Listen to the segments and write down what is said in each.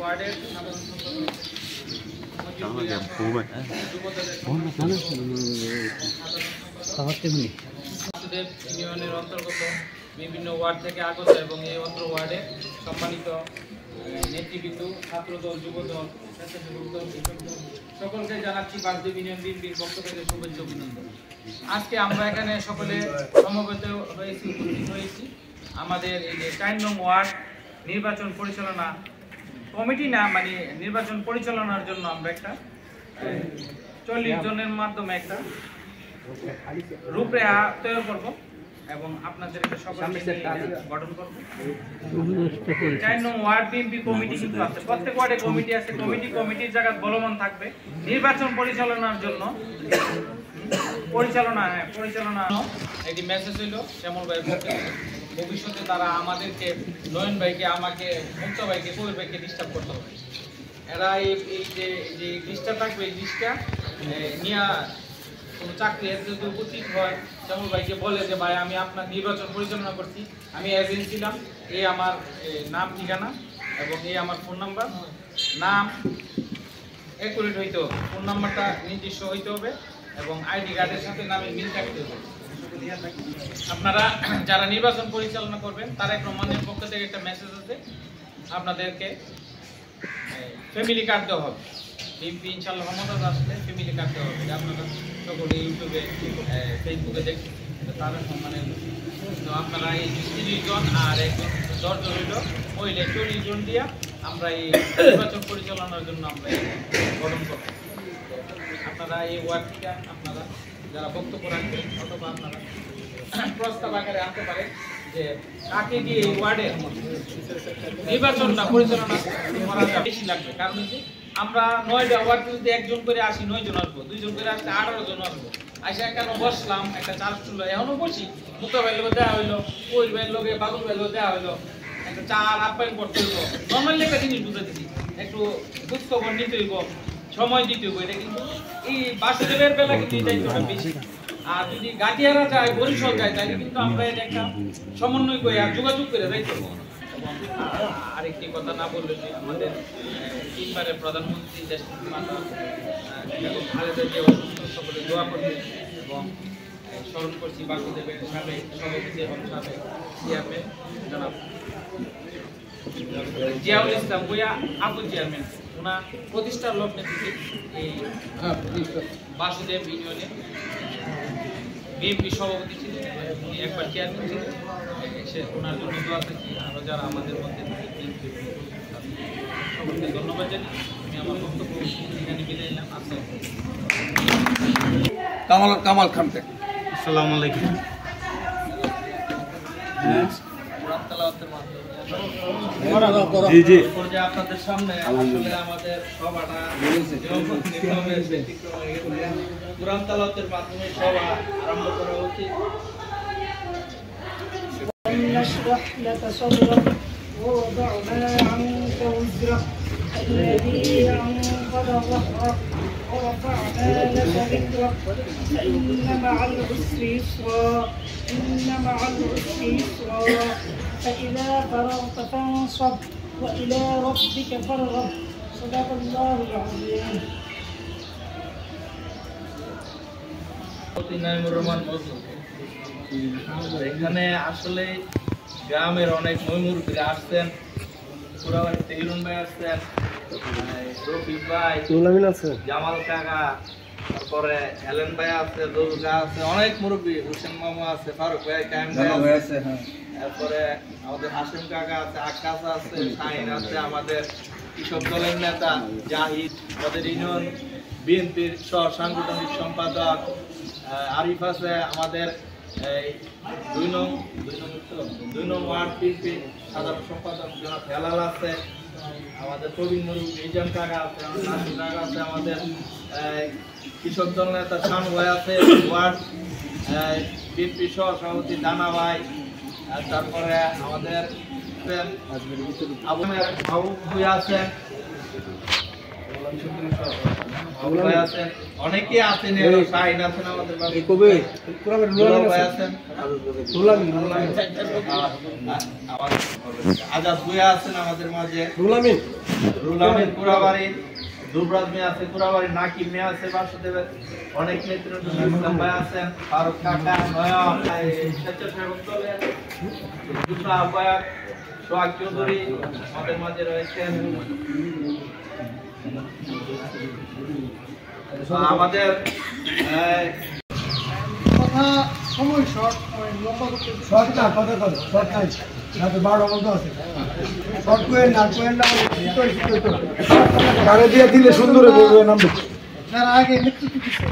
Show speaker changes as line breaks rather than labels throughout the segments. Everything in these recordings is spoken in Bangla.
ওয়ার্ডের ইউনিয়নের অন্তর্গত বিভিন্ন ওয়ার্ড থেকে আগত এবং এই অত্র ওয়ার্ডে সম্মানিত নেতৃবৃন্দ, ছাত্রদল, যুবদল, স্বেচ্ছাসেবক দল, সকলকে জানাচ্ছি বাসদেব ইউনিয়ন বিএনপির পক্ষ থেকে শুভেচ্ছা অভিনন্দন। আজকে আমরা এখানে সকলে সমবেত হয়েছি আমাদের এই যে 4 নং ওয়ার্ড নির্বাচন পরিচালনা কমিটি না মানে নির্বাচন পরিচালনার জন্য আমরা একটা 40 জনের মাধ্যমে একটা রূপরেখা তৈরি করব এবং আপনাদের এটা সকলকে গঠন করব। 4 নং ওয়ার্ড বিএনপি কমিটি কিন্তু আছে, প্রত্যেক ওয়ার্ডে কমিটি আছে, কমিটির জায়গা বলবৎ থাকবে নির্বাচন পরিচালনার জন্য। পরিচালনা এটি মেসেজ হইল শ্যামল ভাইয়ের পক্ষে, ভবিষ্যতে তারা আমাদেরকে নয়ন ভাইকে, আমাকে, মুক্তা ভাইকে, কবির ভাইকে ডিস্টার্ব করতে হবে। এরা এই যে লিস্টটা থাকবে, এই লিস্টটা নিয়ে কোনো চাকরি যদি উপস্থিত হয়, শ্যামল ভাইকে বলে যে ভাই আমি আপনার নির্বাচন পরিচালনা করছি, আমি এজেন্ট ছিলাম, এই আমার নাম, ঠিকানা এবং এই আমার ফোন নাম্বার, নাম অ্যাকুরেট হইতে হবে, ফোন নাম্বারটা নির্দিষ্ট হইতে হবে এবং আইডি কার্ডের সাথে নামে মিল থাকতে হবে। আপনারা যারা নির্বাচন পরিচালনা করবেন তারা প্রমাণের পক্ষ থেকে একটা মেসেজ আছে, আপনাদেরকে ফ্যামিলি কার্ড দেওয়া হবে। বিএনপি ইনশাআল্লাহ ক্ষমতা আসলে ফ্যামিলি কার্ড দেওয়া হবে। আপনারা সকলে ইউটিউবে, ফেসবুকে দেখছেন, তাদের সম্মানের তো আপনারা এই 30 জন আর একজন 10 জন হইল মহিলা 40 জন দিয়ে আমরা এই নির্বাচন পরিচালনার জন্য আমরা গঠন করব। আপনারা এই ওয়ার্ড থেকে আপনারা যারা বক্তব্য রাখবেন অথবা আপনারা প্রস্তাব আকারে আনতে পারেন যে কাকে দিয়ে এই ওয়ার্ডের নির্বাচনটা পরিচালনা করা যাবে। বেশি লাগবে, কারণ হচ্ছে আমরা 9টা ওয়ার্ড যদি একজন করে আসি, 9 জন আসবো, 2 জন করে আসলে 18 জন আসবো। আসে এখানে বসলাম, একটা চার চুলো এখনো বসি, মুক্তা ভাইয়ের লোক দেওয়া হইলো, কবির ভাইয়ের লোকে, বাদল ভাইয়ের লোক দেওয়া হইলো, একটা চার আপ্যায়ন করতে হইব। নর্মালি একটা জিনিস বুঝাতেছি, একটু খোঁজ খবর নিতে হইব, সময় দিতে হইব। এটা কিন্তু এই বাসুদেবের বেলা কিন্তু এটাই বেশি। আর যদি গাটিয়ারা যায়, বরিশাল যায়, তাহলে কিন্তু আমরা এটা একটা সমন্বয় করে আর যোগাযোগ করে যাইতে হবে। আরেকটি কথা না বললে যে আমাদের 3 বারের প্রধানমন্ত্রী দেশনেত্রী মাতা খালেদা জিয়া অসুস্থ, সকলে দোয়া করবে এবং স্মরণ করছি বাসুদেবের সাবেক সভাপতি এবং সাবেক চেয়ারম্যান জনাব জিয়াউল ইসলাম ভূঁইয়া আপু চেয়ারম্যান, ওনার প্রতিষ্ঠার লগ্নে থেকে এই বাসুদেব ইউনিয়নে বিএনপি সভাপতি ছিলেন, উনি একবার চেয়ারম্যান ছিলেন, সে ওনার জন্য দোয়া করছি। আরও যারা আমাদের মধ্যে সকলকে ধন্যবাদ জানি। আমি আমার বক্তব্য এখানে বিদায় নিলাম।
কামাল খান।
আসসালামু আলাইকুম।
আপনাদের সামনে আসলে আমাদের সভাটা কুরআন তেলাওয়াতের মাধ্যমে সভা আরম্ভ করা উচিত।
نشرح لك صدرك ووضعنا عنك وزرك الذي أنقض ظهرك ورفعنا لك ذكرك فإن مع العسر يسرا إن مع العسر يسرا فإذا فرغت فانصب وإلى ربك فارغب صدق الله العظيم.
এখানে আসলে গ্রামের অনেক ময়মুরব্বীরা আসছেন, পুরাবাড়িতে ইরুন ভাই আসছেন, রফিক ভাই, জামাল কাকা, তারপরে হেলেন ভাই আছে, দুর্গা আছে, অনেক মুরব্বী, হোসেন মামা আছে, ফারুক ভাই, কায়েম ভাই আছে, তারপরে আমাদের হাসিম কাকা আছে, আকাশ আছে, শাহিন আছে, আমাদের কৃষক দলের নেতা জাহিদ, আমাদের ইউনিয়ন বিএনপির সহ সাংগঠনিক সম্পাদক আরিফ আছে, আমাদের 2 নং ওয়ার্ড বিএনপি সাধারণ সম্পাদক জনাব হেলাল আছে, আমাদের প্রবীণ মুরুব নিজাম কাকা আছে, নাসির কাকা আছে, আমাদের কৃষক দল নেতা শানু ভাই আছে, ওয়ার্ড বিএনপি সহ সভাপতি দানা ভাই, তারপরে আমাদের আছেন, অনেকে আছেন, শাহিন আছেন, আমাদের ভাই আছেন,
আজাদ ভুঁইয়া আছেন আমাদের মাঝে, রুলামিন কুড়াবাড়ির, দুবরাজ মিয়া আছে কুড়াবাড়ির, নাকিব মিয়া আছে বাসুদেবের, অনেক নেতৃত্ব ইসলাম ভাই আছেন, ফারুক কাকা, নয়ন, স্বেচ্ছাসেবক দলের দুটো আহ্বায়ক সোহাগ চৌধুরী আমাদের মাঝে রয়েছেন। আমাদের
কথা সময় শর্ট লম্বা করতে
শর্ট না কথা কথা শর্ট নাই না তো 12 মতো আছে শর্ট কোয়েন না গাড়ি দিয়ে দিলে সুন্দর হবে নামবে
যারা আগে নেতৃত্ব দিচ্ছে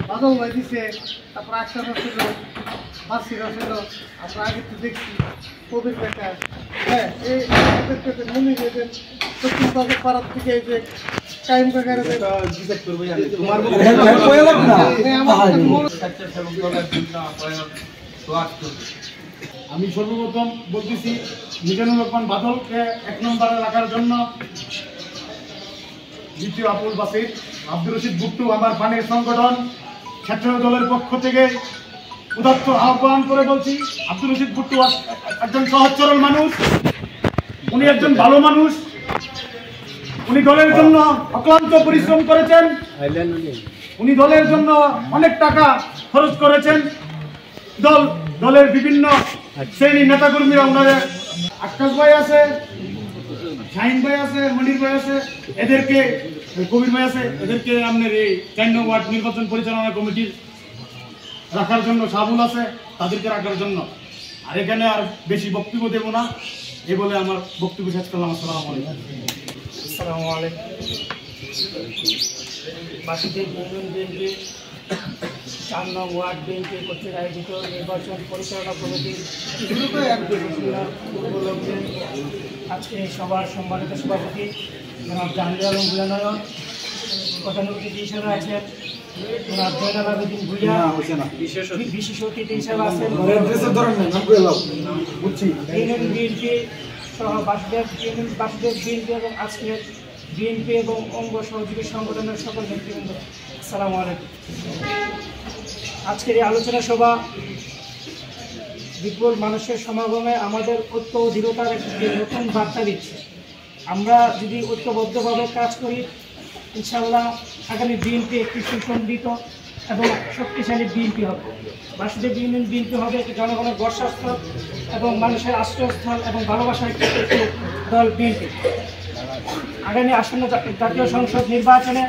বাদল ভাই দিচ্ছে, তারপর আশরাফ ছিল, বাসিরা ছিল, আমরা আগে তো দেখছি কবির কাকা, হ্যাঁ এই মনে গেছেন সত্যি বাজার পাড়ার থেকে এই যে টাইম কাকার
তোমার স্বেচ্ছাসেবক দলের দুটো আহ্বায়ক সোহাগ চৌধুরী।
আমি সর্বপ্রথম বলতেছি মিজানুর রহমান বাদলকে 1 নম্বরে রাখার জন্য, দ্বিতীয় আবুল বাসির, আব্দুর রশিদ বুট্টু আমার পানের সংগঠন ছাত্র দলের পক্ষ থেকে উদাত্ত আহ্বান করে বলছি, আব্দুর রশিদ বুট্টু একজন সহজ সরল মানুষ, উনি একজন ভালো মানুষ, উনি দলের জন্য অক্লান্ত পরিশ্রম করেছেন, উনি দলের জন্য অনেক টাকা খরচ করেছেন। দলের বিভিন্ন শ্রেণীর নেতাকর্মীরা ওনাদের, আকাশ ভাই আছে, শাহিন ভাই আছে, মনির ভাই আছে, এদেরকে কবির ভাই আছে, এদেরকে আপনার এই 4 নং ওয়ার্ড নির্বাচন পরিচালনা কমিটির রাখার জন্য, সাবুল আছে, তাদেরকে রাখার জন্য। আর এখানে আর বেশি বক্তব্য দেব না, এই বলে আমার বক্তব্য শেষ করলাম। আসসালামু আলাইকুম।
আসসালামু আলাইকুম। বাসুদেব ইউনিয়ন বিএনপি 4 নং ওয়ার্ড বিএনপি কর্তৃক আয়োজিত নির্বাচন পরিচালনা কমিটির উপলক্ষে আজকে সবার সম্মানিত সভাপতি জনাব জাহাঙ্গীর আলম ভূঁইয়া, প্রধান অতিথি হিসেবে আছেন জনাব জয়নাল আবেদিন ভূঁইয়া, বিশেষ অতিথি হিসেবে আছেন ইউনিয়ন বিএনপি সহ বাসুদেব বিএনপি এবং আজকের বিএনপি এবং অঙ্গ সহযোগী সংগঠনের সকল নেতৃবৃন্দ, আসসালামু আলাইকুম। আজকের এই আলোচনা সভা বিপুল মানুষের সমাগমে আমাদের ঐক্য ও দৃঢ়তার একটি নতুন বার্তা দিচ্ছে। আমরা যদি ঐক্যবদ্ধভাবে কাজ করি, ইনশাআল্লাহ আগামী বিএনপি একটি সুসংগঠিত এবং শক্তিশালী বিএনপি হবে। বাসুদেব ইউনিয়ন বিএনপি হবে একটি জনগণের বর্ষাস্থল এবং মানুষের আশ্রয়স্থল এবং ভালোবাসার একটি দল বিএনপি। আগামী আসন্ন জাতীয় সংসদ নির্বাচনে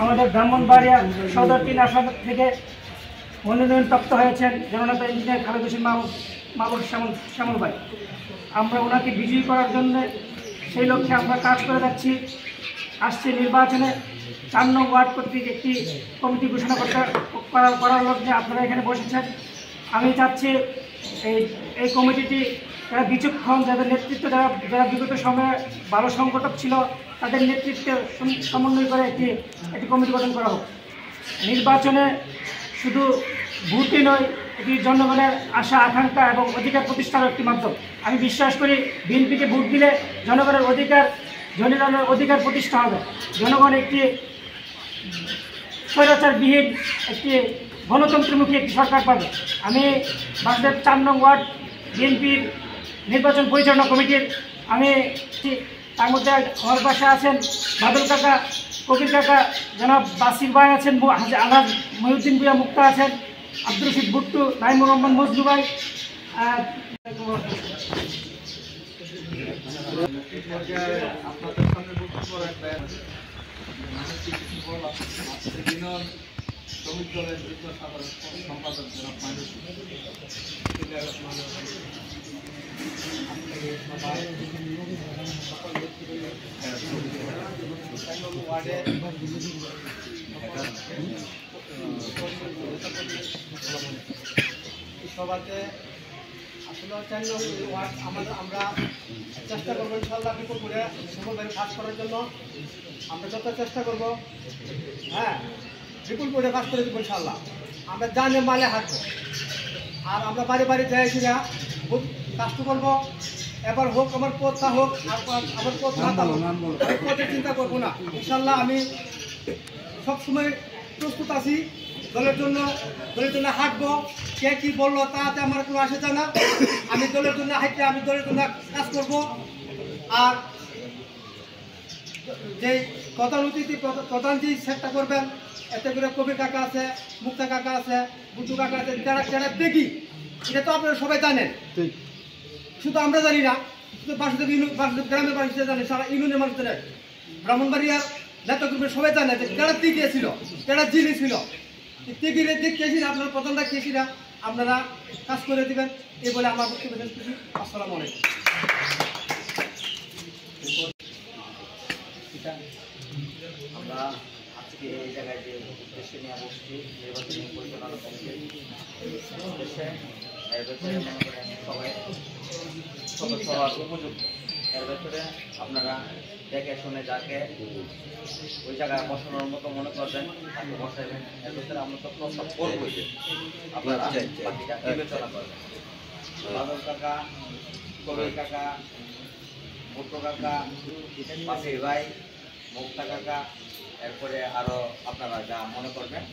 আমাদের ব্রাহ্মণবাড়িয়া সদর 3 আসন থেকে মনোনয়নপ্রাপ্ত হয়েছেন জননেতা ইঞ্জিনিয়ার খালেদ হোসেন মাহবুব শ্যামল ভাই। আমরা ওনাকে বিজয়ী করার জন্য সেই লক্ষ্যে আমরা কাজ করে যাচ্ছি। আসছে নির্বাচনে 4 নং ওয়ার্ড কর্তৃক একটি কমিটি ঘোষণা করার লক্ষ্যে আপনারা এখানে বসেছেন। আমি চাচ্ছি এই কমিটিটি যারা বিচক্ষণ, যাদের নেতৃত্ব, যারা বিগত সময়ে ভালো সংগঠক ছিল, তাদের নেতৃত্বে সমন্বয় করে একটি কমিটি গঠন করা হোক। নির্বাচনে শুধু ভোটই নয়, এটি জনগণের আশা আকাঙ্ক্ষা এবং অধিকার প্রতিষ্ঠার একটি মাধ্যম। আমি বিশ্বাস করি বিএনপিকে ভোট দিলে জনগণের অধিকার প্রতিষ্ঠা হবে। জনগণ একটি স্বৈরাচারবিহীন একটি গণতন্ত্রমুখী একটি সরকার পাবে। আমি বাসুদেব 4 নং ওয়ার্ড বিএনপির নির্বাচন পরিচালনা কমিটির তার মধ্যে আমার পাশে আছেন বাদল কাকা, কবির কাকা, জনাব বাসির ভাই আছেন, আলহাজ মহিউদ্দিন ভূঁইয়া মুক্তা আছেন, আব্দুর রশিদ বুট্টু, নাইমুর রহমান মজনু ভাই।
সভাতে আসলে 4 নং ওয়ার্ড আমরা চেষ্টা করবো ইনশাআল্লাহ বিপুল করে সকলভাবে কাজ করার জন্য আমরা যত চেষ্টা করবো, হ্যাঁ বিপুল করে কাজ করে দেবো ইনশাআল্লাহ। আমরা জানে মালে হাঁটবো, আর আমরা বাড়ি বাড়ি যাই কিনা খুব কাজ করবো। এবার হোক আমার পথ না হোক, আমার পথ না পথে চিন্তা করবো না। ইনশাআল্লাহ আমি সবসময় প্রস্তুত আছি দলের জন্য হাঁটবো। কে কি বললো তাতে আমার কোনো আসে যায় না। আমি দলের জন্য হাঁটতে, আমি দলের জন্য কাজ করব। আর যে প্রধান যে সেটটা করবেন, এতে করে কবির কাকা আছে, মুক্তা কাকা আছে, বুটু কাকা আছে, যারা দেখি এটা তো আপনারা সবাই জানেন, শুধু আমরা জানি না, শুধু বাসুদেব গ্রামের মানুষরা জানে, সারা ইউনিয়নের মানুষ জানে, ব্রাহ্মণবাড়িয়ার নেতা গ্রুপের সবাই জানে যে যারা টিকে ছিল, যারা জিনি ছিল, টিকিরে দেখেছি না, আপনারা প্রধানরা খেয়েছি না, আপনারা কাজ করে দিবেন। এই বলে আমার বক্তব্য শেষ করছি। আসসালামু আলাইকুম।
আমরা আজকে এই জায়গায় যে উদ্দেশ্যে নিয়ে বসছি নির্বাচনী পরিচালনা কমিটির উদ্দেশ্যে, এর ভেতরে মনে করেন সবাই সদস্য হওয়ার উপযুক্ত। এর ভেতরে আপনারা দেখে শুনে যাকে ওই জায়গায় বসানোর মতো মনে করবেন তাকে বসাইবেন। এর ভেতরে আমরা তো প্রস্তাব করবই, আপনারা বাকিটা বিবেচনা করবেন। বাদল কাকা, কবির কাকা, মুট্টু কাকা, বাসির ভাই, মুক্তা কাকা, এরপরে আরো আপনারা যা মনে করবেন।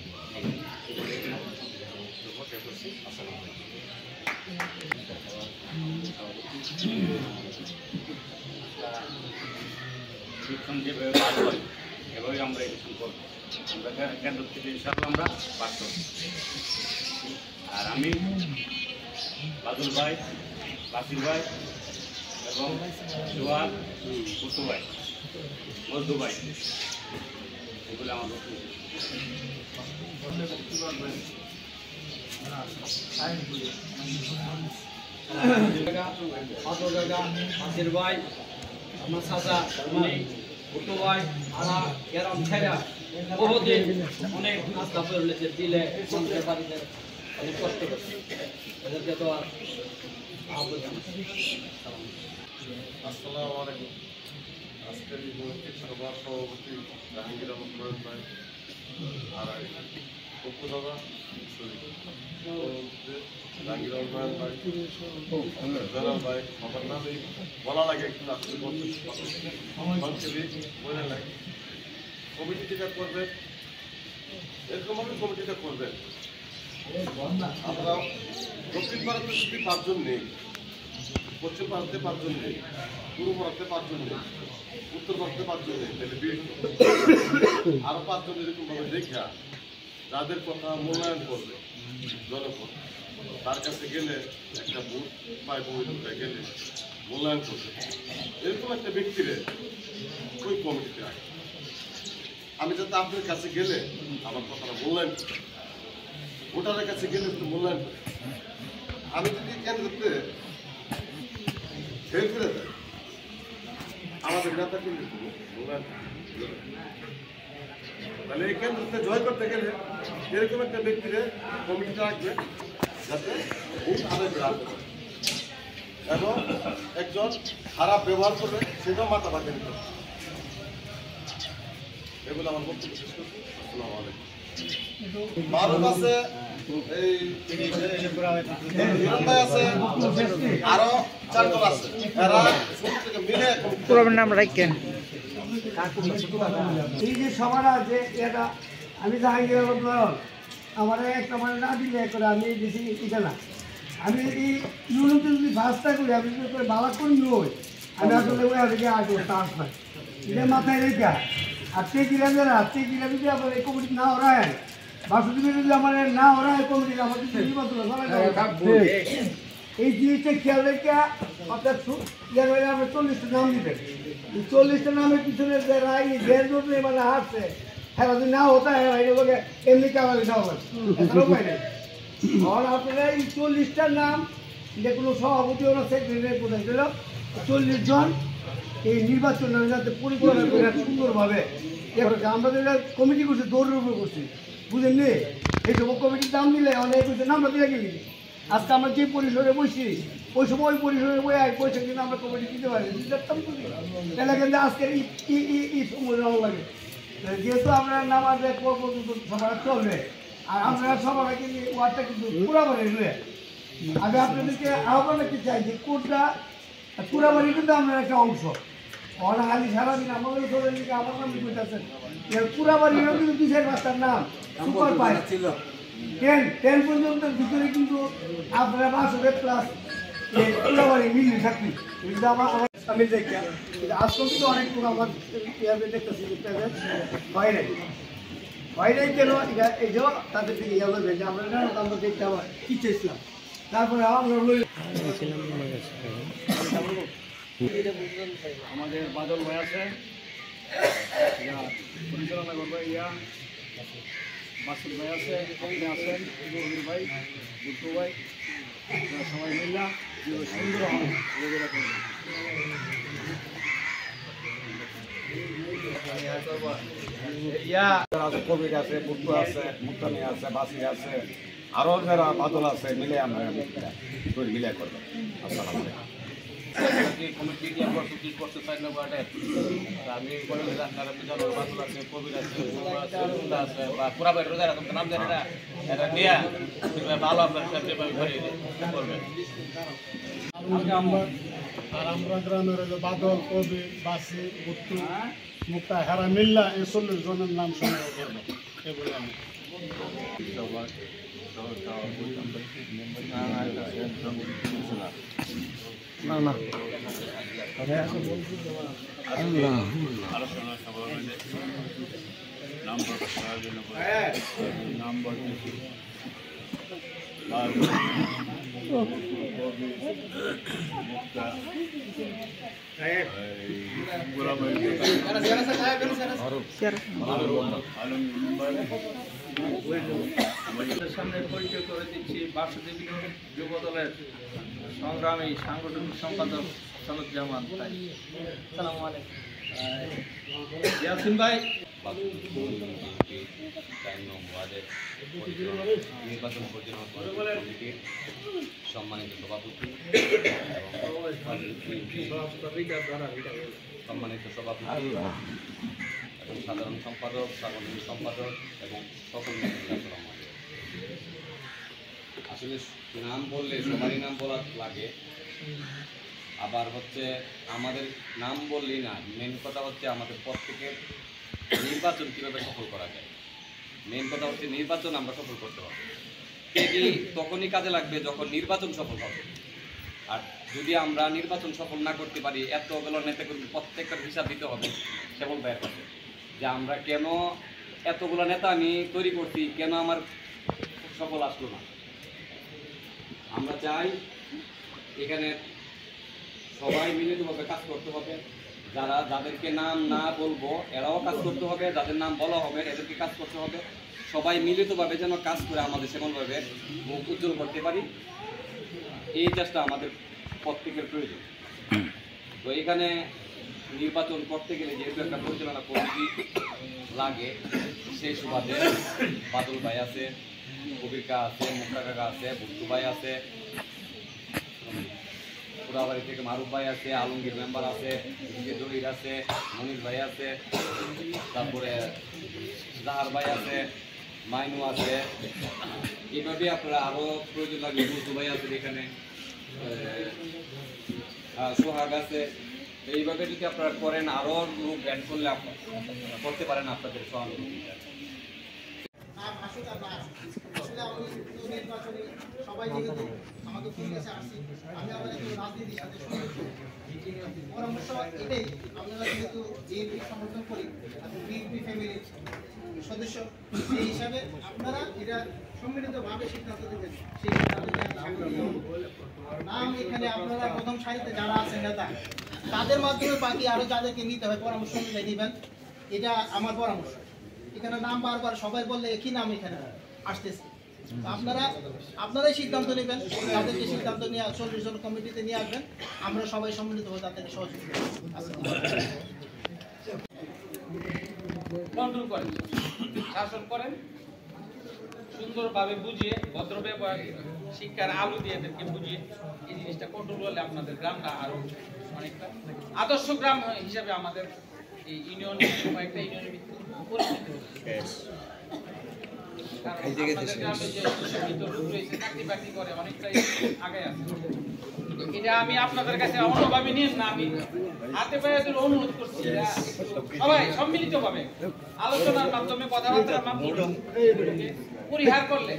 যেভাবে পাস করি এভাবেই আমরা ইলেকশন করবো। আমরা কেন্দ্র থেকে ইনশাআল্লাহ আমরা পাস করব। আর আমি বাদল ভাই, বাসির ভাই এবং জোয়ান, কুটু ভাই, মজদু ভাই, এগুলো আমার
মাসির ভাই, আমার চাচা, কুটু ভাই, আমরা এরম ছেড়া বহুদিন অনেক আস্থা পেয়েছে, দিলে মানুষের বাড়িতে অনেক কষ্ট করছে, এদেরকে তো আর
আসসালামু আলাইকুম। আজকের এই মসজিদ সভার সভাপতি জাহাঙ্গীর আহমদ নয়ন ভাই, আর পপ্পু দাদা, জাহাঙ্গীর আহমদ নয়ন ভাই, জেলাল ভাই, আমার নামে বলা লাগে একটু আসলে সংক্ষেপে বলে লাগে। কমিটি যেটা করবে এরকমভাবে কমিটিটা করবেন। আমরা দক্ষিণ ভারতে শুধু 5 জন নেই, পশ্চিম ভারতে 5 জন নেই, পূর্ব ভারতে 5 জন নেই, উত্তর ভারতে 5 জন নেই, তাহলে 20 জন। আরো 5 জন এরকম ভাবে দেখা যাদের কথা মূল্যায়ন করবে জনগণ, তার কাছে গেলে একটা বুথ পায় পবিত্রতা গেলে মূল্যায়ন করবে, এরকম একটা ব্যক্তিরে ওই কমিটিতে রাখে। আমি যাতে আপনার কাছে গেলে আমার কথাটা মূল্যায়ন করি, ভোটারের কাছে গেলে একটু মূল্যায়ন করি। আমি যদি কেন্দ্রতে ফেল করে দেয় আমাদের নেতা কিন্তু মূল্যায়ন তাহলে এই কেন্দ্রতে জয় করতে গেলে এরকম একটা ব্যক্তিরে কমিটিতে রাখবে যাতে ভোট আদায় করে আসবে এবং একজন খারাপ ব্যবহার করবে সেটাও মাথা বাঁধে নিতে হবে। এগুলো আমার বক্তব্য শেষ করছি। আসসালামু আলাইকুম। মারুফ আছে, এই হিরণ ভাই আছে, আরো 4 জন আছে, এরা সব থেকে মিলে
পুরো নাম রাখেন।
এই যে সবারা যে এটা আমি জাহাঙ্গীর আহমদ নয়ন, আমার একটা মানে না দিলে করে আমি বেশি এটা না, আমি যদি ইউনিটে যদি ভাষটা করি, আমি যদি করে বালা কর্মী হই, আমি আসলে ওই আগে আসবো চান্স নাই, এটা মাথায় রেখা। আর টেকিরা যারা টেকিরা যদি আমার এই কমিটি না ওরায়, বাসুদেবের যদি আমার না ওরায় কমিটি, আমার কিন্তু নির্বাচন এই জিনিসটা খেয়াল রেখে আপনার আপনি 40টা নাম দিবেন। 40টা নামের পিছনে যারা এই দেড় মানে হারছে, হ্যাঁ যদি না হতা হ্যাঁ এমনি কামালি না হবে উপায় নেই। আর আপনারা এই 40টা নাম যে কোনো সভাপতি ওরা সেক্রেটারি প্রদান দিল, 40 জন এই নির্বাচন যাতে পরিচালনা করে সুন্দরভাবে আমরা যেটা কমিটি করছি দৌড়ের উপরে করছি, বুঝলেন? এই সব কমিটির দাম দিলে অনেক নামটা দিয়ে গেলি। আজকে আমরা যে পরিসরে বসি ওই সময় ওই পরিসরে বই এক পয়সা কিন্তু আমরা কমিটি দিতে পারি, তাহলে কিন্তু আজকের এই সময় নাম লাগে। যেহেতু আপনার নামাজের সবার চলবে আর আপনারা সবার কিন্তু ওয়ার্ডটা কিন্তু পুরাবাড়ি রয়ে, আমি আপনাদেরকে আহ্বান রাখতে চাই যে কোনটা পুরাবাড়ি কিন্তু আপনার একটা অংশ,
অনাহালি সারাদিন আমাদের ধরে লিখে আমার নাম কইতাছেন পুরা বাড়িও কিন্তু 2-4-5টার নাম সুপার পাই ছিল 10 পর্যন্ত ভিতরে কিন্তু আপনারা 500 প্লাস পুরা বাড়ি মিলে থাকবি কিন্তু আমার আমি দেখি আজকে কিন্তু অনেক লোক আমার ইয়াবে দেখতেছি বাইরে কেন এই যে তাদের দিকে ইয়া বলবে যে আমরা না আমরা দেখতে আবার কি চেয়েছিলাম তারপরে আমরা
আমাদের বাদল ভাই আছে পরিচালনা করবে মাসুদ ভাই আছে আপনি আছেন গভীর ভাই বুট্টু ভাই সবাই মিল্লা সুন্দর
কবির আছে বুট্টু আছে মুক্তানি আছে বাসি আছে আরো যারা বাদল আছে মিলে আমরা মিলে করবো
কমিটি করতে চাই না আমি আপনারা বাদল আছে কবির আছে আছে বা পুরা বাইরে রোজা রাখতে নাম জানি না এটা নিয়ে ভালো আপনার সাথে করবেন
আর আমরা গ্রামের হলো বাদল কবি বাসি বুট্টু মুক্তা হেরা মিল্লা এই 40 জনের নাম সংগ্রহ করবো এগুলো আমি
আলোচনা সভা নাম প্রকাশ করার জন্য নাম বলতেছি
আমাদের সামনে পরিচয় করে দিচ্ছি বাসুদেবী যুব দলের সংগ্রামী সাংগঠনিক সম্পাদক সনদজামান ভাই। আসসালামু আলাইকুম। ইয়াসিন ভাই
নির্বাচন পরিচালনা কমিটির সম্মানিত সভাপতি সম্মানিত সভাপতি এবং সাধারণ সম্পাদক সাংগঠনিক সম্পাদক এবং সকল আসলে নাম বললে সবারই নাম বলা লাগে, আবার হচ্ছে আমাদের নাম বললেই না, মেন কথা হচ্ছে আমাদের প্রত্যেকের নির্বাচন কীভাবে সফল করা যায়। মেন কথা হচ্ছে নির্বাচন আমরা সফল করতে হবে। এটি তখনই কাজে লাগবে যখন নির্বাচন সফল হবে। আর যদি আমরা নির্বাচন সফল না করতে পারি, এতগুলো নেতাকর্মী প্রত্যেকটার হিসাব দিতে হবে শ্যামল ভাইয়ের কাছে, যে আমরা কেন এতগুলো নেতা আমি তৈরি করছি, কেন আমার সফল আসলো না। আমরা চাই এখানে সবাই মিলিতভাবে কাজ করতে হবে। যাদেরকে নাম না বলবো এরাও কাজ করতে হবে, যাদের নাম বলা হবে এদেরকে কাজ করতে হবে। সবাই মিলিতভাবে যেন কাজ করে আমাদের সেমনভাবে মুখ উজ্জ্বল করতে পারি, এই চেষ্টা আমাদের প্রত্যেকের প্রয়োজন। তো এখানে নির্বাচন করতে গেলে যেহেতু একটা পরিচালনা কমিটি লাগে, সেই সুবাদে বাদল ভাই আছে, কবির কা আছে, মুক্তা কাকা আছে, বুট্টু ভাই আছে, পুরাবাড়ি থেকে মারুফ ভাই আছে, আলমগীর মেম্বার আছে, জহির আছে, মনির ভাই আছে, তারপরে জাহার ভাই আছে, মাইনু আছে। এইভাবে আপনারা আরও প্রয়োজন লাগবে, বুট্টু ভাই আছে এখানে, সোহাগ আছে। এইভাবে যদি আপনারা করেন, আরও লোক অ্যাড করলে করতে পারেন আপনাদের সহানুভূতিটা।
নির্বাচনে সবাই যেহেতু আমাকে পরিবেশে আসছি, আমি আমাদের রাজনীতির সাথে পরামর্শ এটাই, আপনারা যেহেতু বিএনপি সমর্থন করি, বিএনপি ফ্যামিলির সদস্য, সেই হিসাবে আপনারা এটা সম্মিলিতভাবে সিদ্ধান্ত দেবেন। সেই নাম এখানে আপনারা প্রথম সারিতে যারা আছেন নেতা, তাদের মাধ্যমে বাকি আরও যাদেরকে নিতে হয় পরামর্শ অনুযায়ী নেবেন। এটা আমার পরামর্শ। এখানে নাম বারবার সবাই বললে একই নাম এখানে আসতেছে, আপনারাই সিদ্ধান্ত নেবেন। তাদেরকে সিদ্ধান্ত নিয়ে 40 জন কমিটিতে নিয়ে আসবেন, আমরা সবাই সম্মিলিত হয়ে তাদেরকে সহযোগিতা
কন্ট্রোল করেন, শাসন করেন, সুন্দরভাবে বুঝিয়ে ভদ্র ব্যবহার শিক্ষার আলো দিয়ে এদেরকে বুঝিয়ে এই জিনিসটা কন্ট্রোল করলে আপনাদের গ্রামটা আরো অনেকটা আদর্শ গ্রাম হিসাবে আমাদের এই ইউনিয়ন একটা ইউনিয়নের ভিত্তিতে পরিচিত হবে। আপনাদের গ্রামে যে শিক্ষিত লোক রয়েছে, চাকরি বাকরি করে, অনেকটাই আগে আছে। এটা আমি আপনাদের কাছে অন্যভাবে নিয়ে না, আমি হাতে পায়ে তুলে অনুরোধ করছি সবাই সম্মিলিতভাবে আলোচনার মাধ্যমে কথাবার্তার মাধ্যমে পরিহার করলে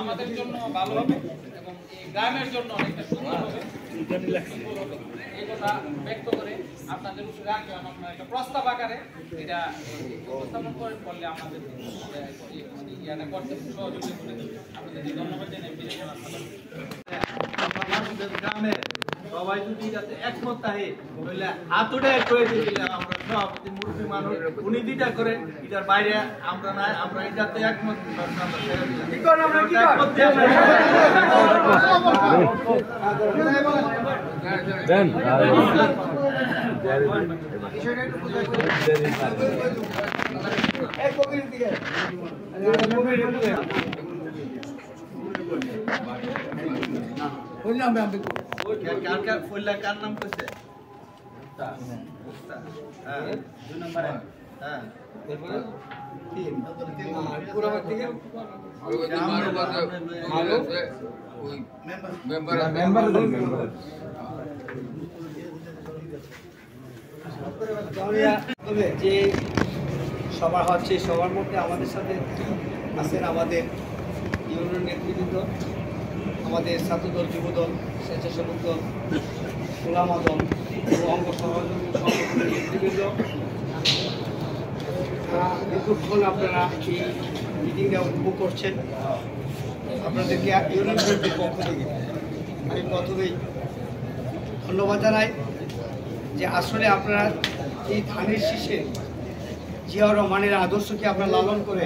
আমাদের জন্য ভালো হবে এবং এই গ্রামের জন্য অনেকটা সুন্দর হবে। এই কথা ব্যক্ত করে আপনাদের উপরে রাখলাম, আপনার একটা প্রস্তাব আকারে এটা উপস্থাপন করলে আমাদের ইয়াটা করতে সহযোগিতা করে আপনাদের ধন্যবাদ জানাই।
গ্রামে সবাই যদি যাতে একমত থাকে তাহলে হাতুটা করে দিলে আমরা সভাপতি মুরব্বী মানুষ উনি দুইটা করে এটার বাইরে আমরা না, আমরা এটাতে একমত কার নাম করছে?
যে সভা হচ্ছে সবার মধ্যে আমাদের সাথে আছেন আমাদের ইউনিয়ন নেতৃবৃন্দ, আমাদের ছাত্রদল, যুবদল, স্বেচ্ছাসেবক দল, ওলামা দল ও অঙ্গ সহযোগী সংগঠনের নেতৃবৃন্দ। দীর্ঘক্ষণ আপনারা এই মিটিংটা উপভোগ করছেন। আপনাদেরকে ইউনিয়ন কমিটির পক্ষ থেকে আমি প্রথমেই ধন্যবাদ জানাই যে আসলে আপনারা এই ধানের শীষে জিয়াউর রহমানের আদর্শকে আপনারা লালন করে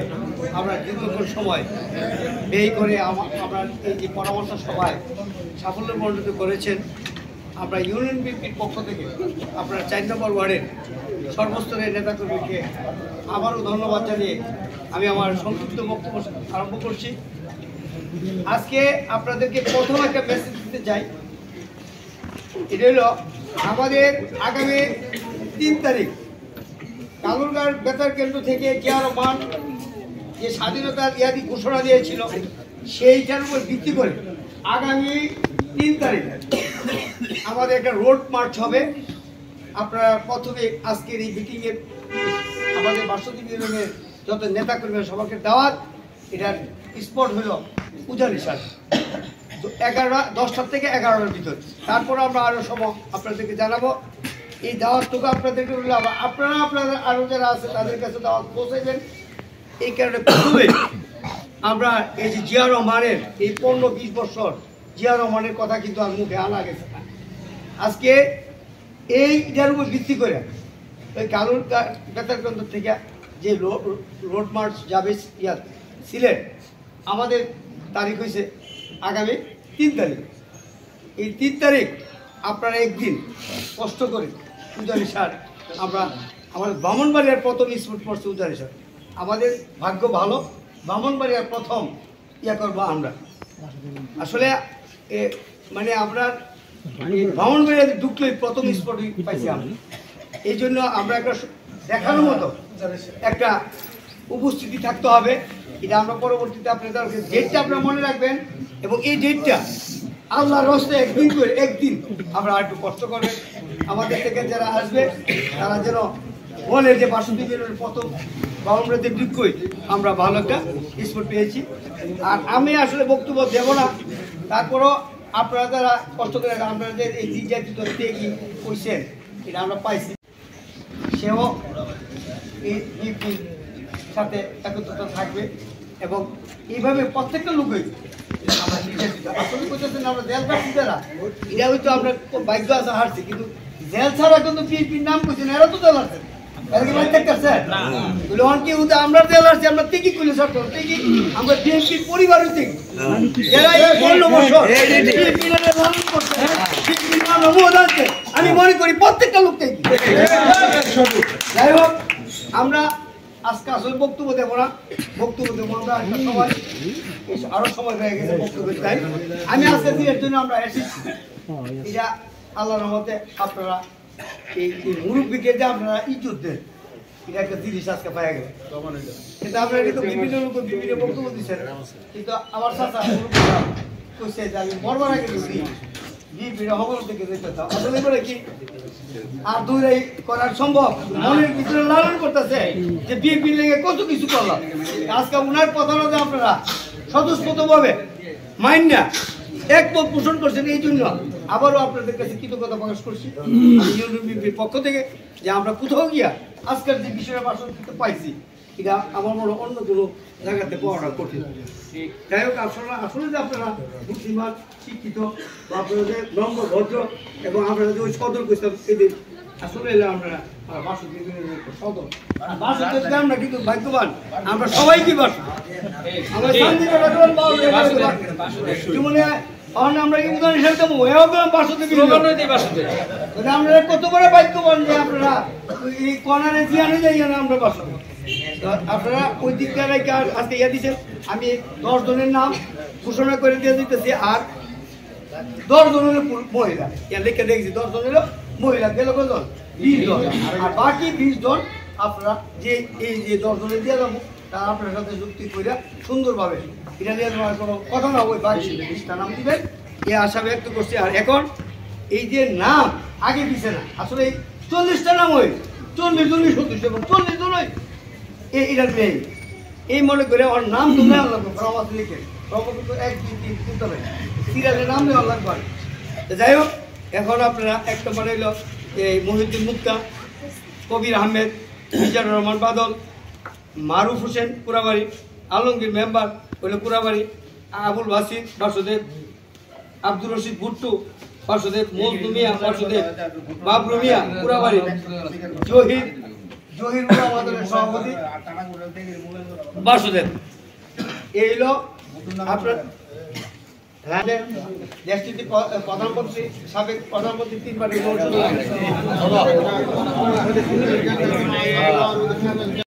আমরা দীর্ঘক্ষণ সময় ব্যয় করে আমরা এই যে পরামর্শ সভায় সাফল্যমণ্ডিত করেছেন। আমরা ইউনিয়ন বিএনপির পক্ষ থেকে আপনার 4 নম্বর ওয়ার্ডের সর্বস্তরের নেতাকর্মীকে আবারও ধন্যবাদ জানিয়ে আমি আমার সংক্ষিপ্ত বক্তব্য আরম্ভ করছি। আজকে আপনাদেরকে প্রথম একটা মেসেজ দিতে চাই। এটা হলো আমাদের আগামী 3 তারিখ কালুরঘাট বেতার কেন্দ্র থেকে জিয়াউর রহমান যে স্বাধীনতার ইয়াদি ঘোষণা দিয়েছিল সেইটার উপর ভিত্তি করে আগামী 3 তারিখ আমাদের একটা রোড মার্চ হবে। আপনারা প্রথমে আজকের এই মিটিংয়ের আমাদের বাসন্তী ইউনিয়নের যত নেতাকর্মী সবাইকে দাওয়াত। এটার স্পট হলো উজানিশাল 10টা থেকে 11টার ভিতর। তারপর আমরা আরও সময় আপনাদেরকে জানাবো। এই দাওয়াতটুকু আপনাদেরকে বললে আপনারা আরও যারা আছে তাদের কাছে দাওয়াত পৌঁছাইবেন। এই কারণে প্রথমে আমরা এই যে জিয়াউর রহমানের এই 15-20 বছর জিয়াউর রহমানের কথা কিন্তু আর মুখে আনা গেছে না। আজকে এইটার উপর ভিত্তি করে ওই কালুরঘাট বেতার কেন্দ্র থেকে যে রোড মার্চ যাবে সিলেট, আমাদের তারিখ হয়েছে আগামী 3 তারিখ। এই 3 তারিখ আপনারা একদিন কষ্ট করে উজানিশাল আমরা আমাদের ব্রাহ্মণবাড়িয়ার প্রথম স্পট পড়ছে উজানিশাল। আমাদের ভাগ্য ভালো, ব্রাহ্মণবাড়িয়ার প্রথম করবো আমরা। আসলে মানে আমরা ব্রাহ্মণবাড়িয়াতে ঢুকলেই প্রথম স্পটই পাইছি আমরা। এই জন্য আমরা একটা দেখানোর মতো একটা উপস্থিতি থাকতে হবে। এটা আমরা পরবর্তীতে আপনাদের ডেটটা আপনারা মনে রাখবেন এবং এই ডেটটা আল্লাহর রাস্তায় একদিন আমরা একটু কষ্ট করবেন। আমাদের থেকে যারা আসবে তারা যেন বলে যে বাসন্তী ইউনিয়নের প্রথম ব্রাহ্মণবাড়িয়াতে ঢুকই আমরা ভালো একটা স্পট পেয়েছি। আর আমি আসলে বক্তব্য দেব না, তারপরও আপনারা যারা কষ্ট করে আপনাদের এই নির্যাতিত কি কইছেন এটা আমরা পাইছি, সেও এই সাথে একত্রিত থাকবে এবং এইভাবে প্রত্যেকটা লোকই আমরা নির্যাতিত আসলে করতেছেন। আমরা জেল কাটছি যারা এটা হয়তো আমরা ভাগ্য আছে হারছি, কিন্তু জেল ছাড়া কিন্তু বিএনপির নাম করছেন এরা তো জেল আছে। আমরা জেল আসছি, আমরা ঠিকই করলে সরকার ঠিকই আমরা বিএনপির পরিবার হইতে আমি মনে করি প্রত্যেকটা লোক থেকে। যাই হোক, আমরা আজকে আসলে বক্তব্য দেবো না, বক্তব্য দেবো আমরা একটা সময়, আরো সময় হয়ে গেছে বক্তব্য চাই। আমি আজকে দিনের জন্য আমরা এসেছি, এটা আল্লাহর রহমতে আপনারা এই মুরব্বীকে যে আপনারা ইজ্জত দেন এটা একটা জিনিস আজকে পাওয়া গেল। কিন্তু আপনারা কিন্তু বিভিন্ন লোক বিভিন্ন বক্তব্য দিচ্ছেন, কিন্তু আমার চাচা কইছে যে আমি মরবার আগে বিপিটা হবল থেকে যেতে চাও আসলে করে কি আর দূরে করার সম্ভব মনের ভিতরে লালন করতেছে যে বিপি লেগে কত কিছু করলাম আজকে উনার কথাটা যে আপনারা স্বতঃস্ফূর্তভাবে মাইন্ডা একমত পোষণ করছেন এই জন্য আবারও আপনাদের কাছে কৃতজ্ঞতা প্রকাশ করছি ইউনিবিপির পক্ষ থেকে যে আমরা কোথাও গিয়া আজকের যে বিষয়টা বাসন পাইছি এটা আমার মনে অন্য কোনো জায়গাতে পাওয়াটা কঠিন যাই হোক আসলে যে আপনারা বুদ্ধিমান শিক্ষিত বা আপনারা যে নম্র ভদ্র এবং আপনারা যে ওই সদর করছেন এদের আসলে আমরা সদর আমরা কিন্তু ভাগ্যবান আমরা সবাই কি বাস আমরা আমরা কি উদাহরণ হিসেবে দেবো আমরা কত বড় ভাগ্যবান যে আপনারা এই কর্নারে জিয়ানে যাই না আমরা বাসা আপনারা ওই দিকটা আজকে ইয়া দিচ্ছেন আমি 10 জনের নাম ঘোষণা করে দিয়ে দিতেছি আর 10 জন হলো মহিলা লিখে দেখছি 10 জন হলো মহিলা গেল কজন 20 জন আর বাকি 20 জন আপনারা যে এই যে 10 জনের দিয়ে যাবো তা আপনার সাথে যুক্তি করে সুন্দরভাবে এটা নিয়ে কোনো কথা না ওই বাকি 20টা নাম দিবেন এই আশা ব্যক্ত করছি আর এখন এই যে নাম আগে দিছে না আসলে 40টা নাম হয় 40 জনই সদস্য এবং 40 জনই এটা নেই এই মনে করে ওর নাম তুমি আল্লাহ প্রভাত লিখে প্রভাত 1 2 3 করতে হবে সিরিয়ালের নাম নেওয়া লাগবে যাই হোক এখন আপনারা এক নম্বর হইল এই মহিউদ্দিন মুক্তা কবির আহমেদ মিজানুর রহমান বাদল মারুফ হোসেন পুরাবাড়ি আলমগীর মেম্বার হইল পুরাবাড়ি আবুল বাসির বাসুদেব আব্দুর রশিদ ভুট্টু বাসুদেব মজনু মিয়া বাসুদেব বাবরু মিয়া পুরাবাড়ি জহির আমাদের সভাপতি বাসুদেব এই হলো আপনার দেশটির প্রধানমন্ত্রী সাবেক প্রধানমন্ত্রী 3 বার